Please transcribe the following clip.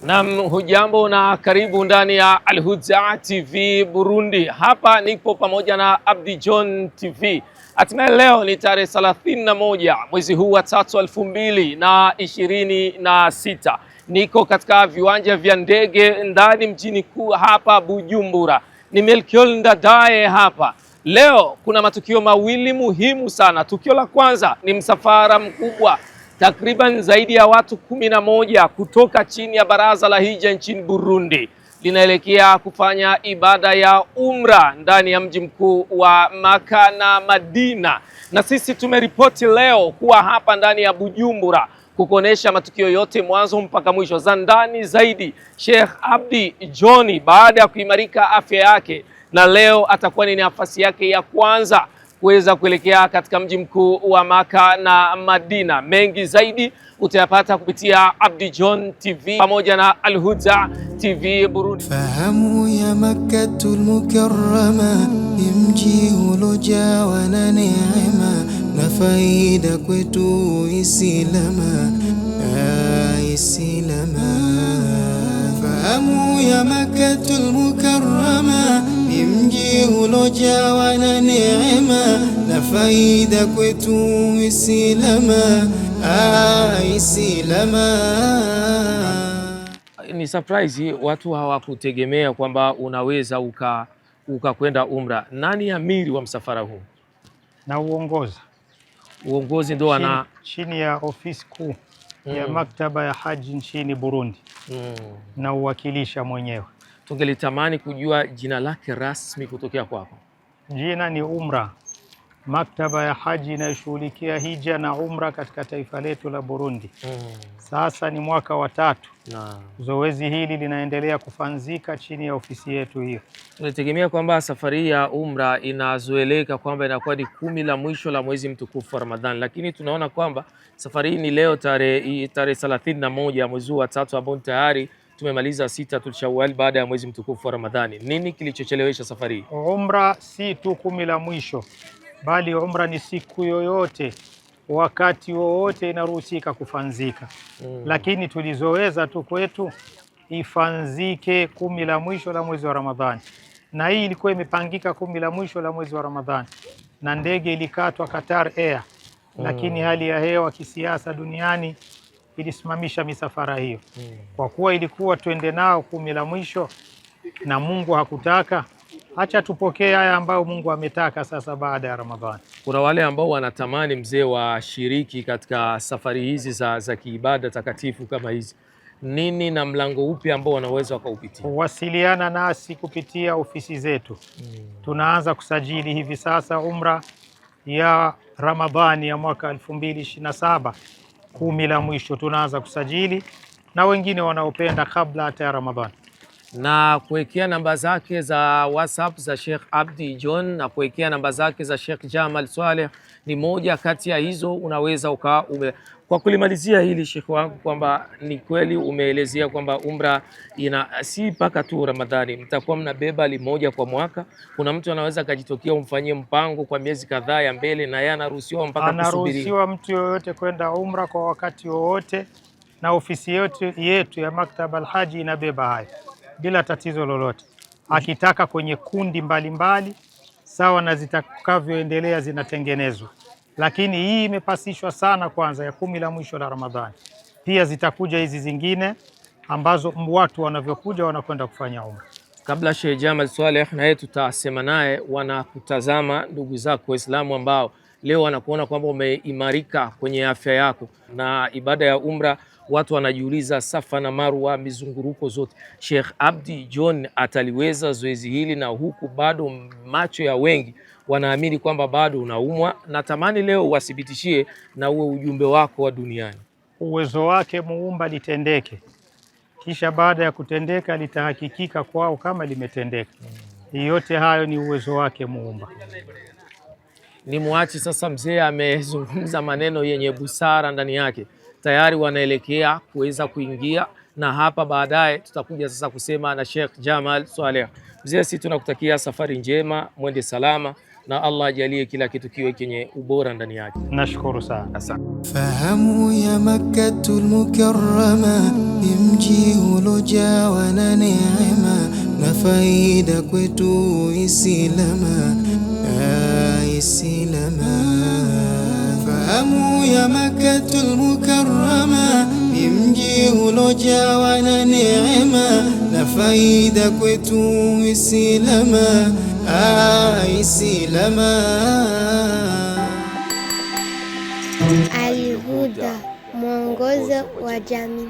Naam, hujambo na karibu ndani ya Al-Huda TV Burundi. Hapa nipo pamoja na Abdi John TV. Hatimaye leo ni tarehe 31 mwezi huu wa 3 2026. Niko katika viwanja vya ndege ndani mjini kuu hapa Bujumbura. Ni Melchior Ndadaye hapa. Leo kuna matukio mawili muhimu sana. Tukio la kwanza ni msafara mkubwa takriban zaidi ya watu 11 kutoka chini ya Baraza la Hija nchini Burundi linaelekea kufanya ibada ya Umra ndani ya mji mkuu wa Maka na Madina, na sisi tumeripoti leo kuwa hapa ndani ya Bujumbura kukonesha matukio yote mwanzo mpaka mwisho. Za ndani zaidi Sheikh Abdi John baada ya kuimarika afya yake, na leo atakuwa ni nafasi yake ya kwanza kuweza kuelekea katika mji mkuu wa Maka na Madina. Mengi zaidi utayapata kupitia Abdi John TV pamoja na Al-Huda TV Burundi. Fahamu ya Makkatul Mukarrama, mji ulojawa na neema na faida kwetu Islama. Fahamu ya Makkatul Mukarrama, mji ulojawa na neema na faida kwetu Islama. Ni surprise, watu hawakutegemea kwamba unaweza ukakwenda Umra. Nani amiri wa msafara huu? Na uongozi ndo chini ya ofisi kuu ya maktaba ya haji nchini Burundi na uwakilisha mwenyewe. Tungelitamani kujua jina lake rasmi kutokea kwako. Jina ni Umra, maktaba ya haji inayoshughulikia hija na umra katika taifa letu la Burundi. Sasa ni mwaka wa 3 zoezi hili linaendelea kufanzika chini ya ofisi yetu hiyo. Tunategemea kwamba safari ya Umra inazoeleka kwamba inakuwa ni 10 la mwisho la mwezi mtukufu wa Ramadhan, lakini tunaona kwamba safari hii ni leo tarehe 31 mwezi wa 3 ambao tayari tumemaliza 6 Shawwal baada ya mwezi mtukufu wa Ramadhani. Nini kilichochelewesha safari hii? Umra si tu 10 la mwisho, bali umra ni siku yoyote, wakati wowote inaruhusika kufanzika. Lakini tulizoweza tu kwetu ifanzike 10 la mwisho la mwezi wa Ramadhani, na hii ilikuwa imepangika 10 la mwisho la mwezi wa Ramadhani, na ndege ilikatwa Qatar Air. Lakini hali ya hewa kisiasa duniani ilisimamisha misafara hiyo. Kwa kuwa ilikuwa tuende nao 10 la mwisho na Mungu hakutaka, acha tupokee haya ambayo Mungu ametaka sasa baada ya Ramadhani. Kuna wale ambao wanatamani mzee washiriki katika safari hizi za kiibada takatifu kama hizi. Nini na mlango upi ambao wanaweza wakaupitia? Wasiliana nasi kupitia ofisi zetu. Tunaanza kusajili hivi sasa umra ya Ramadhani ya mwaka 2027 10 la mwisho tunaanza kusajili, na wengine wanaopenda kabla hata ya Ramadhani. Na kuwekea namba zake za WhatsApp za Sheikh Abdi John na kuwekea namba zake za Sheikh Jamal Swaleh ni moja kati ya hizo. Unaweza kwa kulimalizia hili Sheikh wangu, kwamba ni kweli umeelezea kwamba umra si mpaka tu Ramadhani, mtakuwa mnabeba limoja kwa mwaka. Kuna mtu anaweza akajitokea umfanyie mpango kwa miezi kadhaa ya mbele, na yeye anaruhusiwa mpaka kusubiri? Anaruhusiwa mtu yoyote kwenda umra kwa wakati wowote, na ofisi yetu ya maktaba al-haji inabeba hayo bila tatizo lolote. Akitaka kwenye kundi mbalimbali sawa na zitakavyoendelea zinatengenezwa, lakini hii imepasishwa sana kwanza ya 10 la mwisho la Ramadhani. Pia zitakuja hizi zingine ambazo watu wanavyokuja wanakwenda kufanya umra. Kabla Sheikh Jamal Swaleh na yeye tutasema naye, wanakutazama ndugu zako Waislamu ambao leo wanakuona kwamba umeimarika kwenye afya yako na ibada ya umra. Watu wanajiuliza Safa na Marwa, mizunguruko zote, Sheikh Abdi John ataliweza zoezi hili? Na huku bado macho ya wengi wanaamini kwamba bado unaumwa. Natamani leo uwathibitishie na uwe ujumbe wako wa duniani. Uwezo wake Muumba litendeke, kisha baada ya kutendeka litahakikika kwao kama limetendeka. Yote hayo ni uwezo wake Muumba. Ni muachi sasa, mzee amezungumza maneno yenye busara ndani yake. Tayari wanaelekea kuweza kuingia, na hapa baadaye tutakuja sasa kusema na Sheikh Jamal Swaleh. Mzee, sisi tunakutakia safari njema, mwende salama, na Allah ajalie kila kitu kiwe kenye ubora ndani yake. Nashukuru sana. Asante. Fahamu ya Makkatul Mukarrama, mji ulojawa na neema na faida kwetu Islama. Fahamu ya Makkatul Mukarrama ni mji ulojawa na neema na faida kwetu Islama. Al Huda, mwongozo wa jamii.